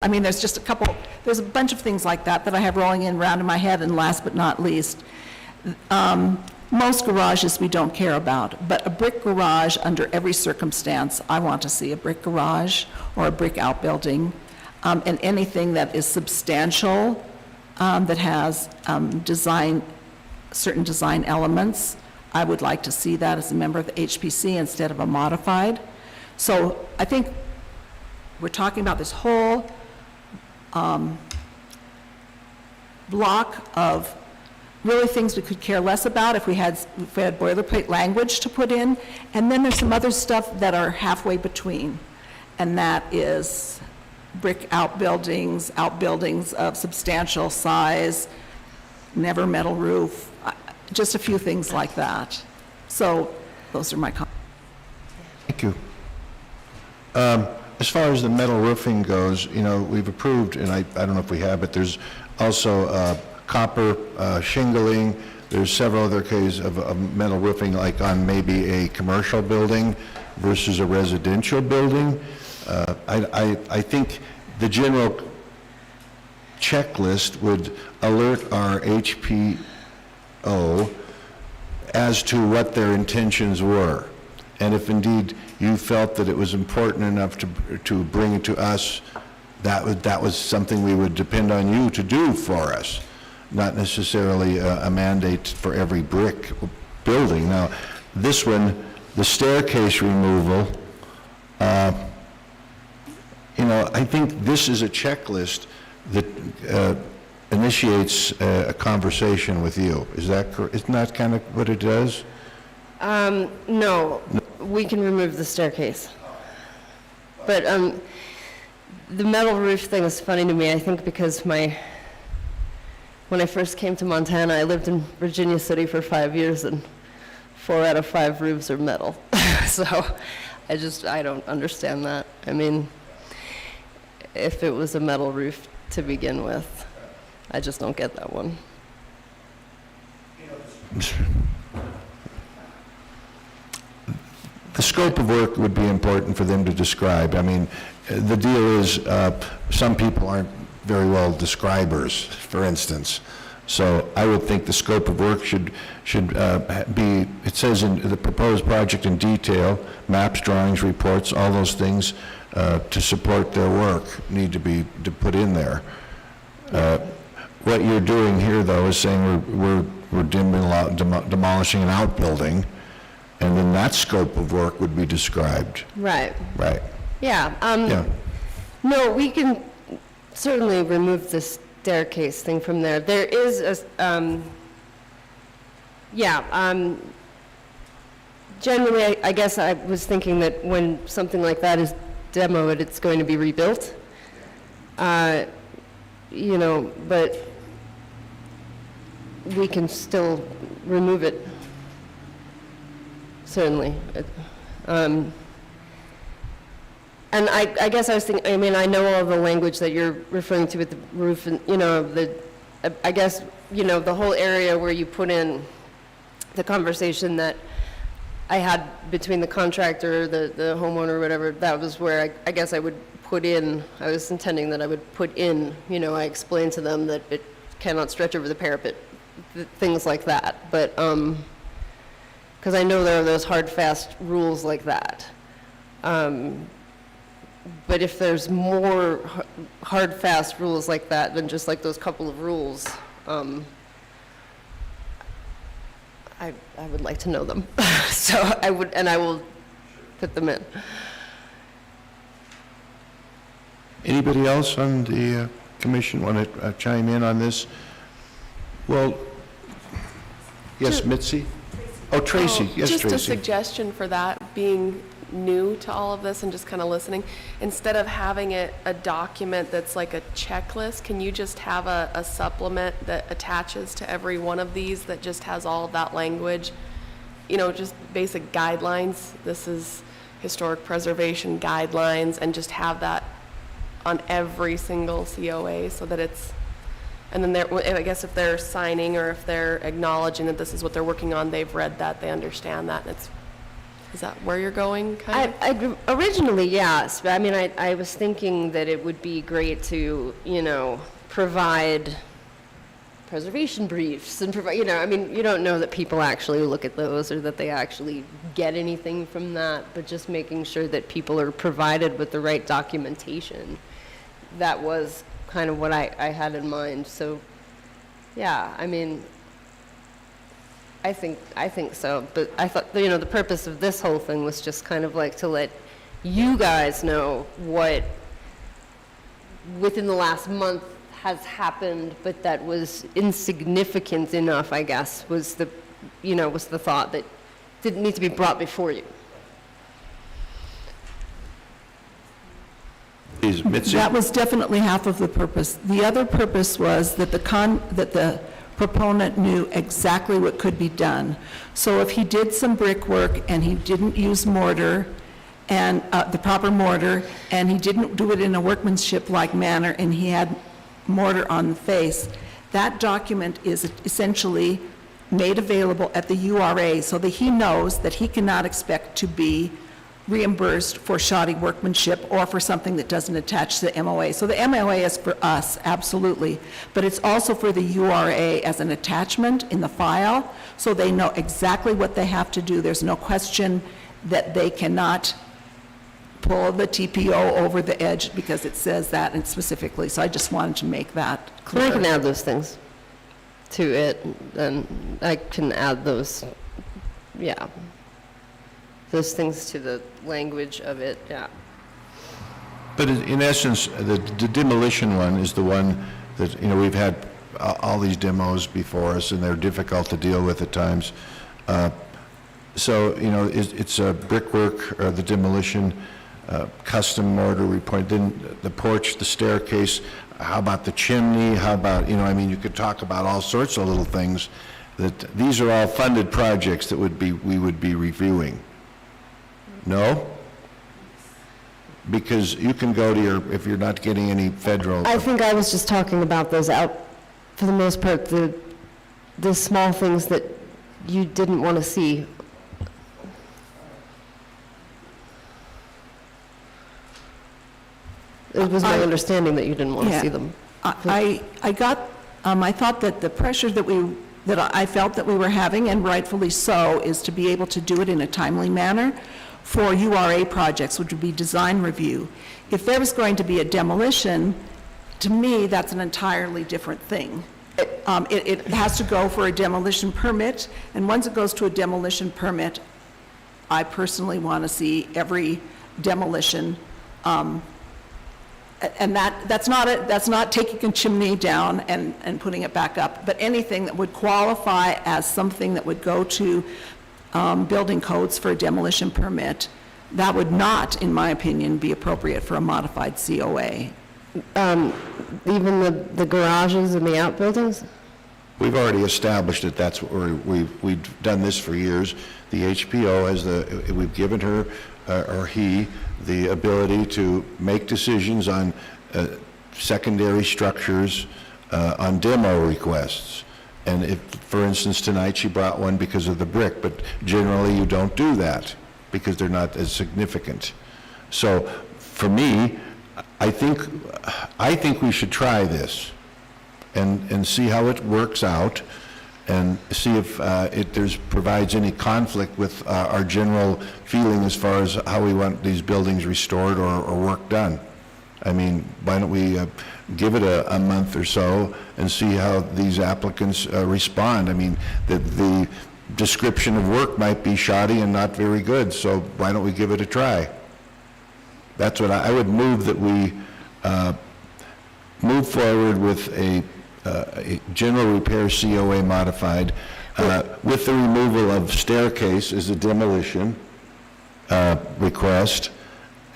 I mean, there's just there's a bunch of things like that that I have rolling around in my head, and last but not least, most garages we don't care about, but a brick garage under every circumstance, I want to see a brick garage or a brick outbuilding, and anything that is substantial, that has certain design elements, I would like to see that as a member of the HPC instead of a modified. So I think we're talking about this whole block of really things we could care less about if we had boilerplate language to put in, and then there's some other stuff that are halfway between, and that is brick outbuildings of substantial size, never metal roof, just a few things like that. So those are my comments. Thank you. As far as the metal roofing goes, you know, we've approved, and I don't know if we have, but there's also copper shingling. There's several other cases of metal roofing, like on maybe a commercial building versus a residential building. I think the general checklist would alert our HPO as to what their intentions were. And if indeed you felt that it was important enough to bring it to us, that was something we would depend on you to do for us, not necessarily a mandate for every brick building. Now, this one, the staircase removal, you know, I think this is a checklist that initiates a conversation with you. Is that correct? Isn't that kind of what it does? No, we can remove the staircase. But the metal roof thing is funny to me, I think, because when I first came to Montana, I lived in Virginia City for 5 years, and 4 out of 5 roofs are metal. So I don't understand that. I mean, if it was a metal roof to begin with, I just don't get that one. The scope of work would be important for them to describe. I mean, the deal is some people aren't very well describers, for instance. So I would think the scope of work should be, it says in the proposed project in detail, maps, drawings, reports, all those things to support their work need to be put in there. What you're doing here, though, is saying we're demolishing an outbuilding, and then that scope of work would be described. Right. Right. Yeah. Yeah. No, we can certainly remove the staircase thing from there. There is a, generally, I guess I was thinking that when something like that is demoed, it's going to be rebuilt. You know, but we can still remove it, certainly. And I guess I was thinking, I mean, I know all the language that you're referring to with the roof, and, you know, I guess, you know, the whole area where you put in the conversation that I had between the contractor, the homeowner, or whatever, that was where I guess I would put in, I was intending that I would put in, you know, I explained to them that it cannot stretch over the parapet, things like that. But, because I know there are those hard, fast rules like that. But if there's more hard, fast rules like that than just like those couple of rules, I would like to know them. So I will put them in. Anybody else on the commission want to chime in on this? Well, yes, Mitzi? Oh, Tracy. Yes, just Tracy. a suggestion for that, being new to all of this and just kind of listening, instead of having it a document that's like a checklist, can you just have a supplement that attaches to every one of these that just has all of that language, you know, just basic guidelines? This is historic preservation guidelines, and just have that on every single COA so that it's, and then I guess if they're signing or if they're acknowledging that this is what they're working on, they've read that, they understand that, and it's Is that where you're going, kind of? Originally, yes, but I mean, I was thinking that it would be great to, provide preservation briefs and provide, I mean, you don't know that people actually look at those or that they actually get anything from that, but just making sure that people are provided with the right documentation. That was kind of what I had in mind. So, yeah, I mean, I think so, but I thought, the purpose of this whole thing was just kind of like to let you guys know what within the last month has happened, but that was insignificant enough, I guess, was the thought that didn't need to be brought before you. Please, Mitzi. That was definitely half of the purpose. The other purpose was that the proponent knew exactly what could be done. So if he did some brickwork and he didn't use mortar, and the proper mortar, and he didn't do it in a workmanship-like manner, and he had mortar on the face, that document is essentially made available at the URA so that he knows that he cannot expect to be reimbursed for shoddy workmanship or for something that doesn't attach to the MOA. So the MOA is for us, absolutely, but it's also for the URA as an attachment in the file, so they know exactly what they have to do. There's no question that they cannot pull the TPO over the edge because it says that and specifically. So I just wanted to make that clear. And I can add those things to it, and I can add those, those things to the language of it, yeah. But in essence, the demolition one is the one that, we've had all these demos before us, and they're difficult to deal with at times. So, it's a brickwork, or the demolition, custom mortar report, then the porch, the staircase, how about the chimney, how about, you could talk about all sorts of little things, that these are all funded projects that we would be reviewing. No? Because you can go to if you're not getting any federal. I think I was just talking about those out, for the most part, the small things that you didn't want to see. It was my understanding that you didn't want to see them. I thought that the pressure that I felt that we were having, and rightfully so, is to be able to do it in a timely manner for URA projects, which would be design review. If there was going to be a demolition, to me, that's an entirely different thing. It has to go for a demolition permit, and once it goes to a demolition permit, I personally want to see every demolition, and that's not taking a chimney down and putting it back up, but anything that would qualify as something that would go to building codes for a demolition permit, that would not, in my opinion, be appropriate for a modified COA. Even the garages and the outbuildings? We've already established that that's what we've done this for years. The HPO has we've given her, or he, the ability to make decisions on secondary structures, on demo requests. And if, for instance, tonight she brought one because of the brick, but generally you don't do that because they're not as significant. So for me, I think we should try this and see how it works out, and see if it provides any conflict with our general feeling as far as how we want these buildings restored or work done. I mean, why don't we give it a month or so and see how these applicants respond? I mean, the description of work might be shoddy and not very good, so why don't we give it a try? That's what I would move, that we move forward with a general repair COA modified with the removal of staircase as a demolition request,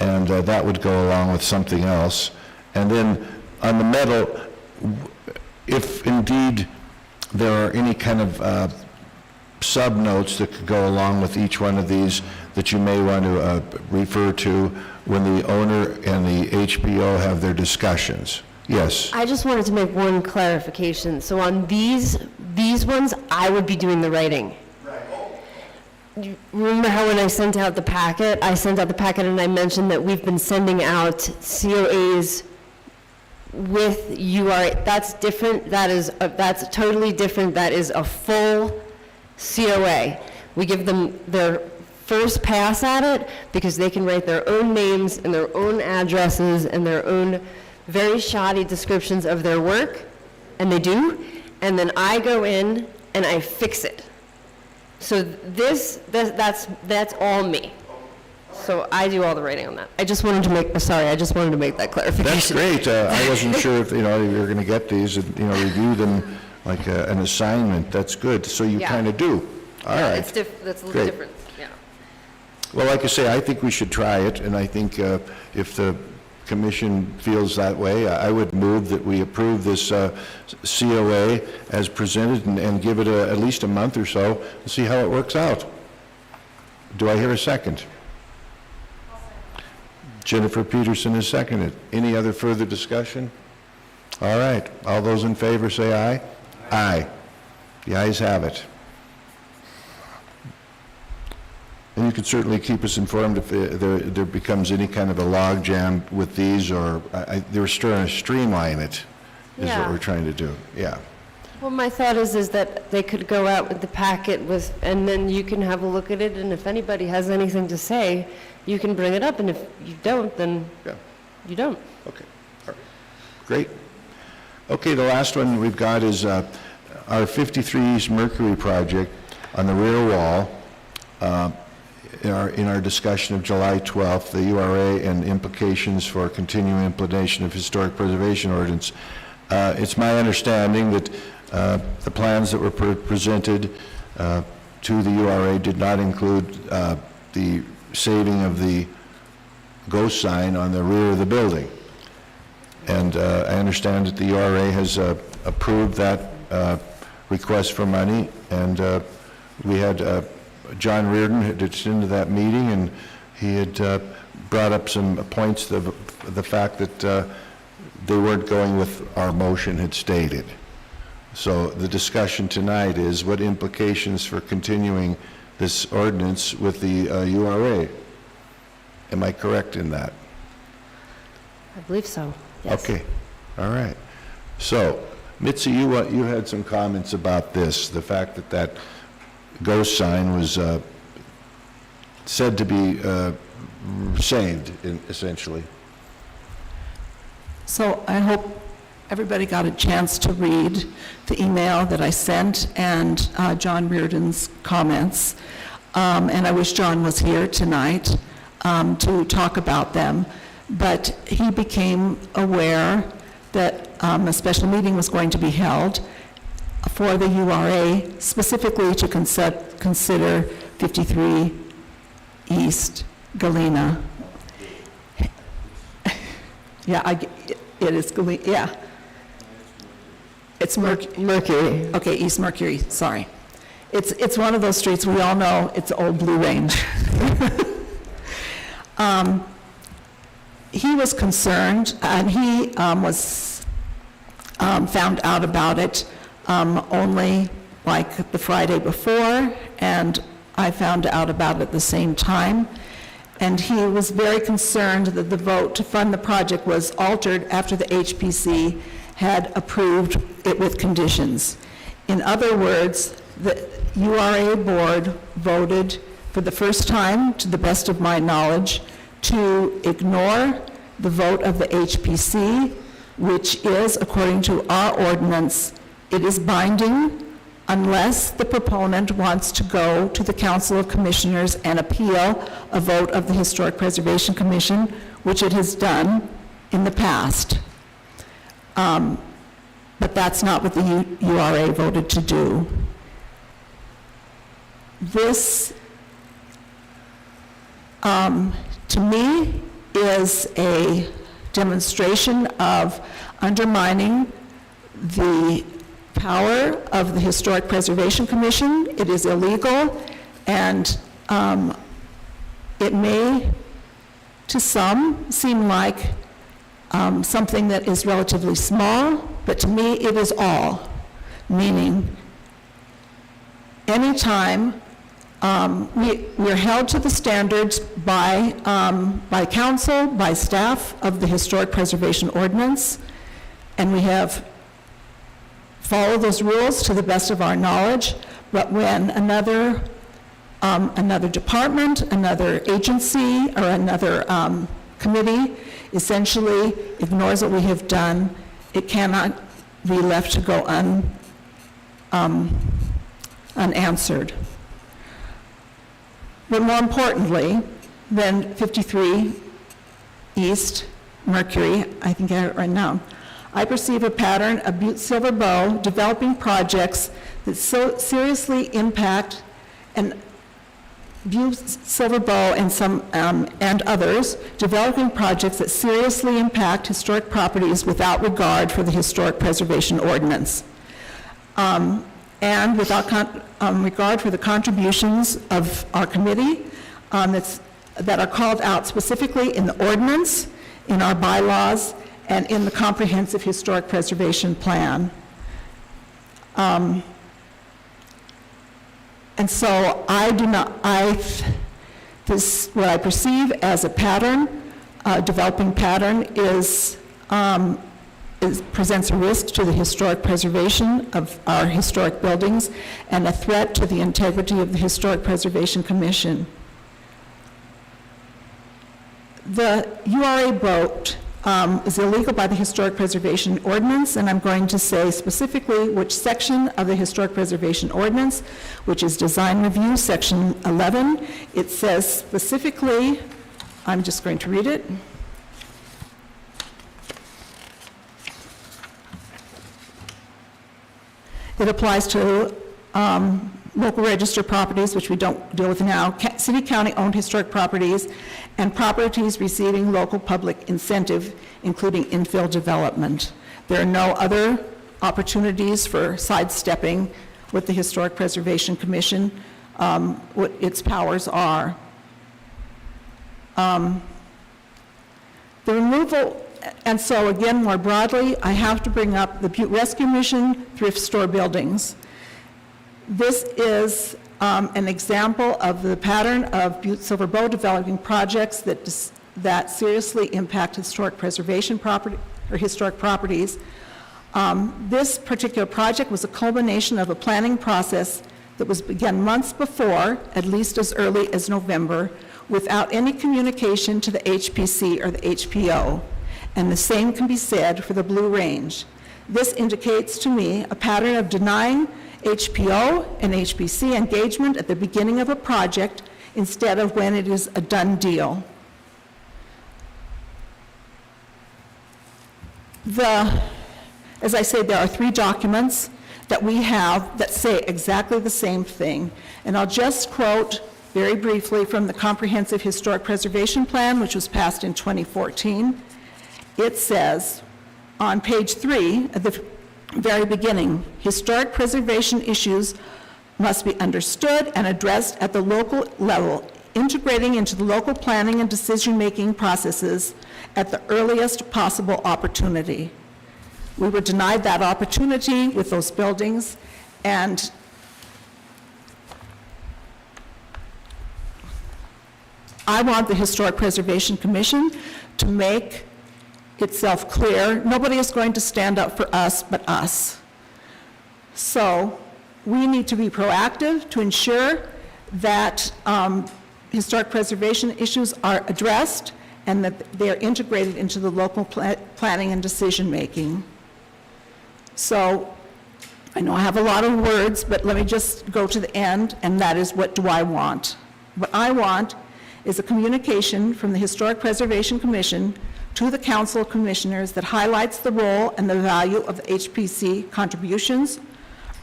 and that would go along with something else. And then on the metal, if indeed there are any kind of sub-notes that could go along with each one of these that you may want to refer to when the owner and the HPO have their discussions. Yes. I just wanted to make one clarification. So on these ones, I would be doing the writing. you remember how when I sent out the packet, and I mentioned that we've been sending out COAs with URA, that's different, that's totally different, that is a full COA. We give them their first pass at it because they can write their own names and their own addresses and their own very shoddy descriptions of their work, and they do, and then I go in and I fix it. So that's all me. So I do all the writing on that. I just wanted to make that clarification. That's great. I wasn't sure if, you were going to get these and, review them like an assignment. That's good. So you Yeah. kind of do. All Yeah, right. that's a little Great. different, yeah. Well, like I say, I think we should try it, and I think if the commission feels that way, I would move that we approve this COA as presented and give it at least a month or so and see how it works out. Do I hear a second? Jennifer Peterson has seconded. Any other further discussion? All right. All those in favor say aye. Aye. The ayes have it. And you can certainly keep us informed if there becomes any kind of a log jam with these, or they're trying to streamline it, is what Yeah. we're trying to do. Yeah. Well, my thought is that they could go out with the packet with, and then you can have a look at it, and if anybody has anything to say, you can bring it up, and if you don't, then Yeah. you don't. Okay. All right. Great. Okay, the last one we've got is our 53 East Mercury project on the rear wall. In our discussion of July 12th, the URA and implications for continuing implementation of historic preservation ordinance. It's my understanding that the plans that were presented to the URA did not include the saving of the ghost sign on the rear of the building. And I understand that the URA has approved that request for money, and we had John Reardon had attended that meeting, and he had brought up some points of the fact that they weren't going with our motion had stated. So the discussion tonight is what implications for continuing this ordinance with the URA. Am I correct in that? I believe so, yes. Okay, all right. So, Mitzi, you had some comments about this, the fact that that ghost sign was said to be saved, essentially. So I hope everybody got a chance to read the email that I sent and John Reardon's comments. And I wish John was here tonight to talk about them. But he became aware that a special meeting was going to be held for the URA, specifically to consider 53 East Galena. Yeah, it is Galena, yeah. It's Mercury. Okay, East Mercury, sorry. It's one of those streets we all know, it's Old Blue Range. He was concerned, and he was found out about it only like the Friday before, and I found out about it at the same time. And he was very concerned that the vote to fund the project was altered after the HPC had approved it with conditions. In other words, the URA board voted for the first time, to the best of my knowledge, to ignore the vote of the HPC, which is, according to our ordinance, it is binding unless the proponent wants to go to the Council of Commissioners and appeal a vote of the Historic Preservation Commission, which it has done in the past. But that's not what the URA voted to do. This, to me, is a demonstration of undermining the power of the Historic Preservation Commission. It is illegal, and it may, to some, seem like something that is relatively small, but to me it is all, meaning anytime We're held to the standards by council, by staff of the Historic Preservation Ordinance, and we have followed those rules to the best of our knowledge. But when another department, another agency, or another committee essentially ignores what we have done, it cannot be left to go unanswered. But more importantly than 53 East Mercury, I think I have it right now, I perceive a pattern of Butte-Silver Bow developing projects that so seriously impact and Butte-Silver Bow and some and others developing projects that seriously impact historic properties without regard for the Historic Preservation Ordinance, and without regard for the contributions of our committee that are called out specifically in the ordinance, in our bylaws, and in the Comprehensive Historic Preservation Plan. And so what I perceive as a pattern, a developing pattern, presents a risk to the historic preservation of our historic buildings and a threat to the integrity of the Historic Preservation Commission. The URA vote is illegal by the Historic Preservation Ordinance, and I'm going to say specifically which section of the Historic Preservation Ordinance, which is Design Review, Section 11. It says specifically, I'm just going to read it. It applies to local register properties, which we don't deal with now, city, county-owned historic properties, and properties receiving local public incentive, including infill development. There are no other opportunities for sidestepping what the Historic Preservation Commission, what its powers are. The removal, and so again, more broadly, I have to bring up the Butte Rescue Mission thrift store buildings. This is an example of the pattern of Butte-Silver Bow developing projects that seriously impact historic preservation property or historic properties. This particular project was a culmination of a planning process that was begun months before, at least as early as November, without any communication to the HPC or the HPO. And the same can be said for the Blue Range. This indicates to me a pattern of denying HPO and HPC engagement at the beginning of a project instead of when it is a done deal. As I say, there are 3 documents that we have that say exactly the same thing. And I'll just quote very briefly from the Comprehensive Historic Preservation Plan, which was passed in 2014. It says on page 3 at the very beginning, historic preservation issues must be understood and addressed at the local level, integrating into the local planning and decision-making processes at the earliest possible opportunity. We were denied that opportunity with those buildings, and I want the Historic Preservation Commission to make itself clear. Nobody is going to stand up for us but us. So we need to be proactive to ensure that historic preservation issues are addressed and that they are integrated into the local planning and decision making. So I know I have a lot of words, but let me just go to the end, and that is, what do I want? What I want is a communication from the Historic Preservation Commission to the Council of Commissioners that highlights the role and the value of the HPC contributions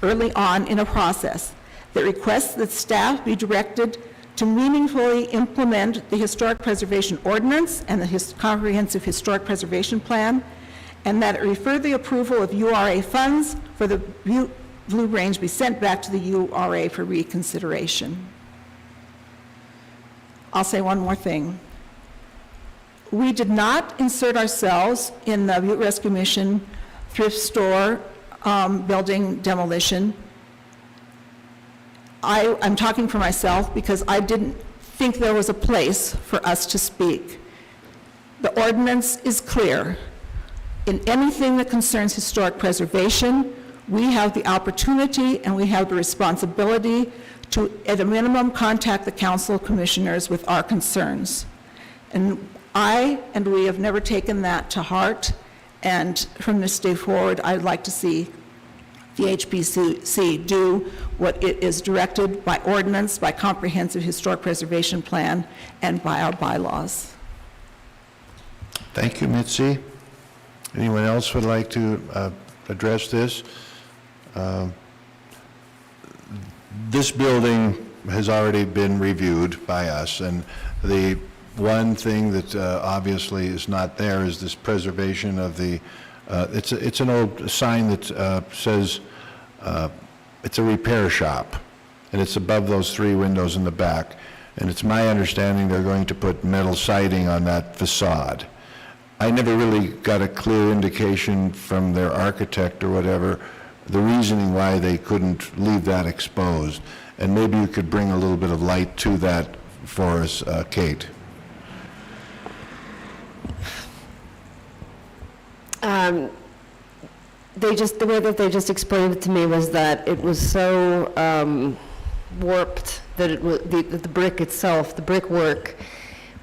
early on in a process, that requests that staff be directed to meaningfully implement the Historic Preservation Ordinance and the Comprehensive Historic Preservation Plan, and that it refer the approval of URA funds for the Blue Range be sent back to the URA for reconsideration. I'll say one more thing. We did not insert ourselves in the Butte Rescue Mission thrift store building demolition I'm talking for myself because I didn't think there was a place for us to speak. The ordinance is clear. In anything that concerns historic preservation, we have the opportunity and we have the responsibility to, at a minimum, contact the council of commissioners with our concerns. And we have never taken that to heart, and from this day forward, I'd like to see the HPC do what it is directed by ordinance, by comprehensive historic preservation plan, and by our bylaws. Thank you, Mitzi. Anyone else would like to address this? This building has already been reviewed by us, and the one thing that obviously is not there is this preservation of the, it's an old sign that says it's a repair shop, and it's above those 3 windows in the back. And it's my understanding they're going to put metal siding on that facade. I never really got a clear indication from their architect or whatever, the reasoning why they couldn't leave that exposed. And maybe you could bring a little bit of light to that for us, Kate. The way that they just explained it to me was that it was so warped that it was, the brick itself, the brickwork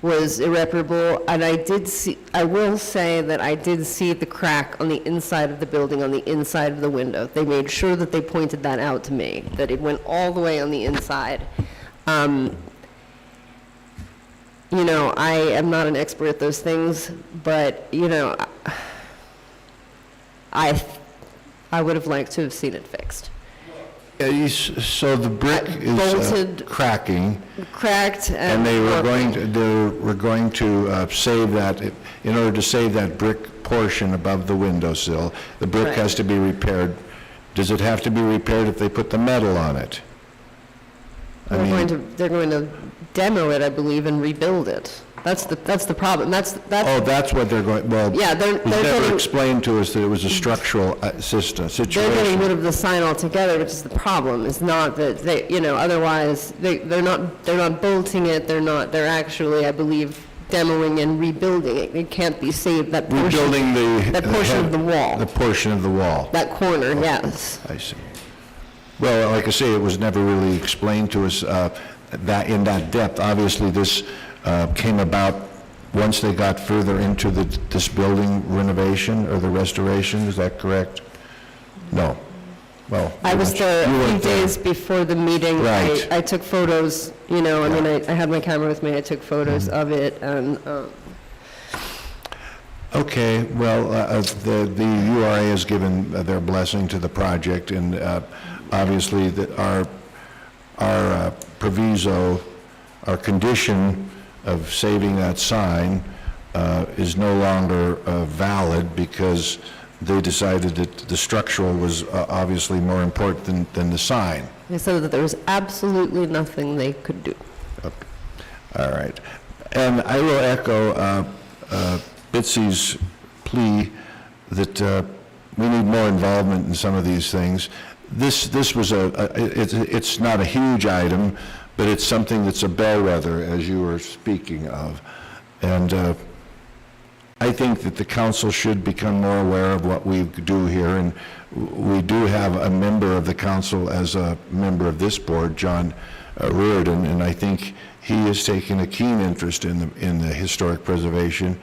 was irreparable, and I will say that I did see the crack on the inside of the building, on the inside of the window. They made sure that they pointed that out to me, that it went all the way on the inside. You know, I am not an expert at those things, but, you know, I would have liked to have seen it fixed. So the brick is Bolted. cracking, Cracked and they were going to save that, in order to save that brick portion above the windowsill, the brick Right. has to be repaired. Does it have to be repaired if they put the metal on it? I mean, They're going to demo it, I believe, and rebuild it. That's the problem. oh, that's what they're going, well, Yeah, it they're was never getting- explained to us that it was a structural situation. They're getting rid of the sign altogether, which is the problem. It's not that they, you know, otherwise, they're not bolting it, they're actually, I believe, demoing and rebuilding it. It can't be saved, that portion. Rebuilding That portion of the wall. The portion of the wall. That corner, yes. I see. Well, like I say, it was never really explained to us that in that depth. Obviously, this came about once they got further into this building renovation or the restoration, is that correct? No. Well, I was there you a few weren't there. days before the meeting. Right. I took photos, you know, I mean, I had my camera with me, I took photos of it, and, Okay, well, the URA has given their blessing to the project, and obviously our proviso, our condition of saving that sign is no longer valid because they decided that the structural was obviously more important than the sign. they said that there was absolutely nothing they could do. All right. And I will echo Bitsy's plea that we need more involvement in some of these things. This was it's not a huge item, but it's something that's a bellwether, as you were speaking of. And I think that the council should become more aware of what we do here, and we do have a member of the council as a member of this board, John Reardon, and I think he has taken a keen interest in the historic preservation,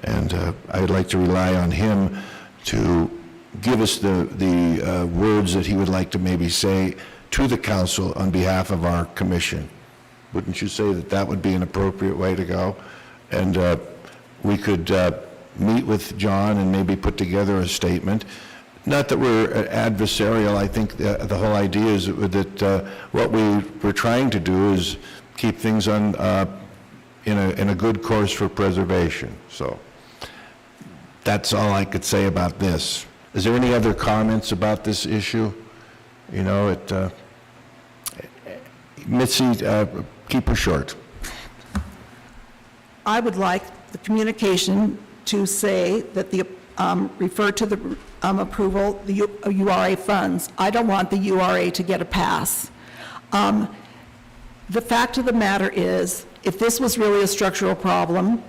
and I'd like to rely on him to give us the words that he would like to maybe say to the council on behalf of our commission. Wouldn't you say that that would be an appropriate way to go? And we could meet with John and maybe put together a statement. Not that we're adversarial. I think the whole idea is that what we're trying to do is keep things on in a good course for preservation. So that's all I could say about this. Is there any other comments about this issue? You know, Mitzi, keep her short. I would like the communication to say that refer to the approval, the URA funds. I don't want the URA to get a pass. The fact of the matter is, if this was really a structural problem,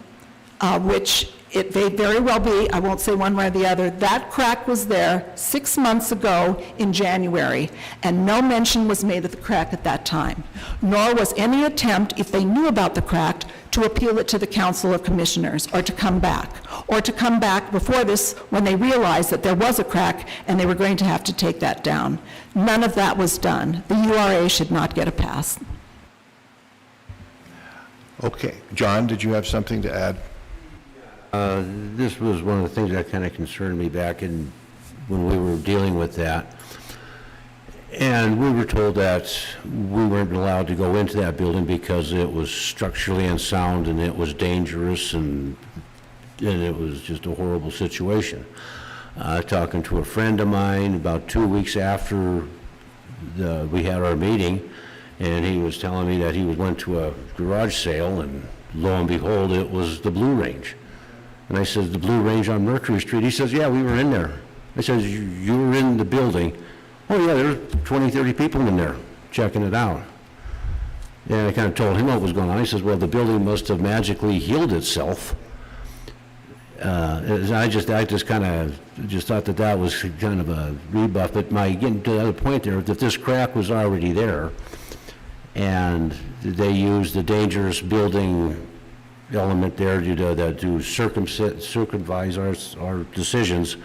which it may very well be, I won't say one way or the other, that crack was there 6 months ago in January, and no mention was made of the crack at that time, nor was any attempt, if they knew about the crack, to appeal it to the Council of Commissioners, or to come back before this when they realized that there was a crack and they were going to have to take that down. None of that was done. The URA should not get a pass. Okay. John, did you have something to add? This was one of the things that kind of concerned me back in, when we were dealing with that. And we were told that we weren't allowed to go into that building because it was structurally unsound and it was dangerous and it was just a horrible situation. Talking to a friend of mine about 2 weeks after we had our meeting, and he was telling me that he went to a garage sale, and lo and behold, it was the Blue Range. And I said, the Blue Range on Mercury Street? He says, yeah, we were in there. I said, you were in the building? Oh, yeah, there were 20, 30 people in there checking it out. And I kind of told him what was going on. He says, well, the building must have magically healed itself. I just kind of thought that was kind of a rebuff. But getting to the other point there, that this crack was already there, and they used the dangerous building element there to circumvise our decisions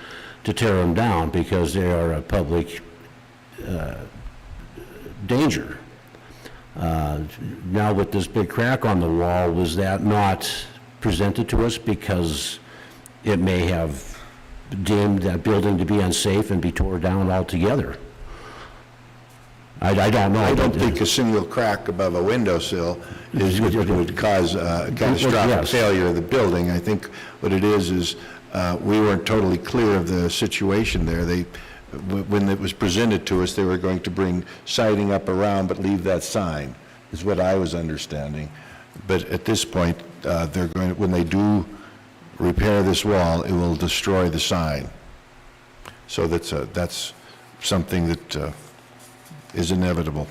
to tear them down because they are a public danger. Now with this big crack on the wall, was that not presented to us because it may have deemed that building to be unsafe and be torn down altogether? I don't know. I don't think a single crack above a windowsill would cause catastrophic failure of the building. I think what it is we weren't totally clear of the situation there. When it was presented to us, they were going to bring siding up around but leave that sign, is what I was understanding. But at this point, they're going to, when they do repair this wall, it will destroy the sign. So that's something that is inevitable.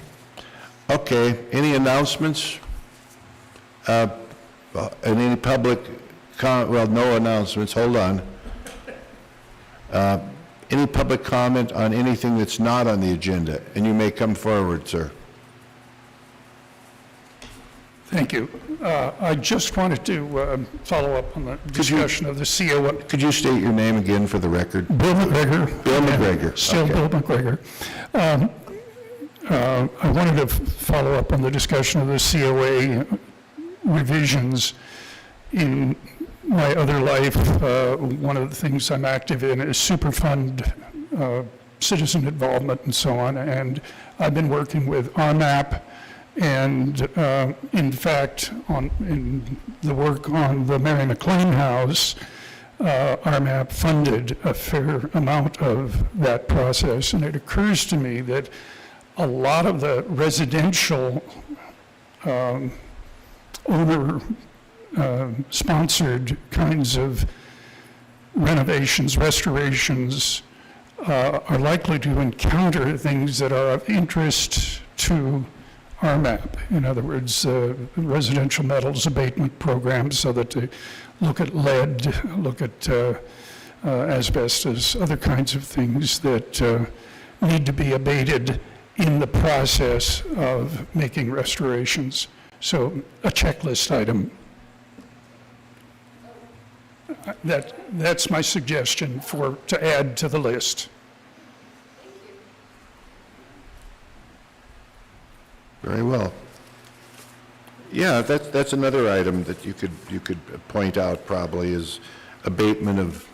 Okay, any announcements? Any public well, no announcements, hold on. Any public comment on anything that's not on the agenda? And you may come forward, sir. Thank you. I just wanted to follow up on the discussion of the COA. Could you state your name again for the record? Bill McGregor. Bill McGregor. Still Okay. Bill McGregor. I wanted to follow up on the discussion of the COA revisions. In my other life, one of the things I'm active in is Superfund, citizen involvement and so on, and I've been working with RMAP, and in fact, in the work on the Mary McLean House, RMAP funded a fair amount of that process, and it occurs to me that a lot of the residential owner-sponsored kinds of renovations, restorations, are likely to encounter things that are of interest to RMAP. In other words, residential metals abatement programs, so that they look at lead, look at asbestos, other kinds of things that need to be abated in the process of making restorations. So a checklist item. That's my suggestion to add to the list. Very well. Yeah, that's another item that you could point out probably is abatement of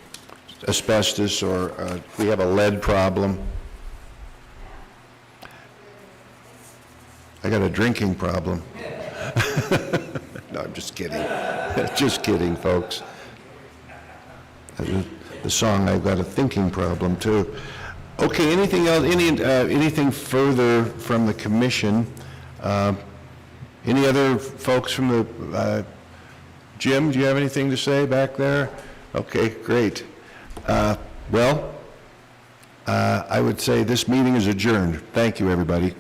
asbestos, or we have a lead problem. I got a drinking problem. No, I'm just kidding. Just kidding, folks. The song, I've got a thinking problem too. Okay, anything else, anything further from the commission? Any other folks from the, Jim, do you have anything to say back there? Okay, great. Well, I would say this meeting is adjourned. Thank you, everybody.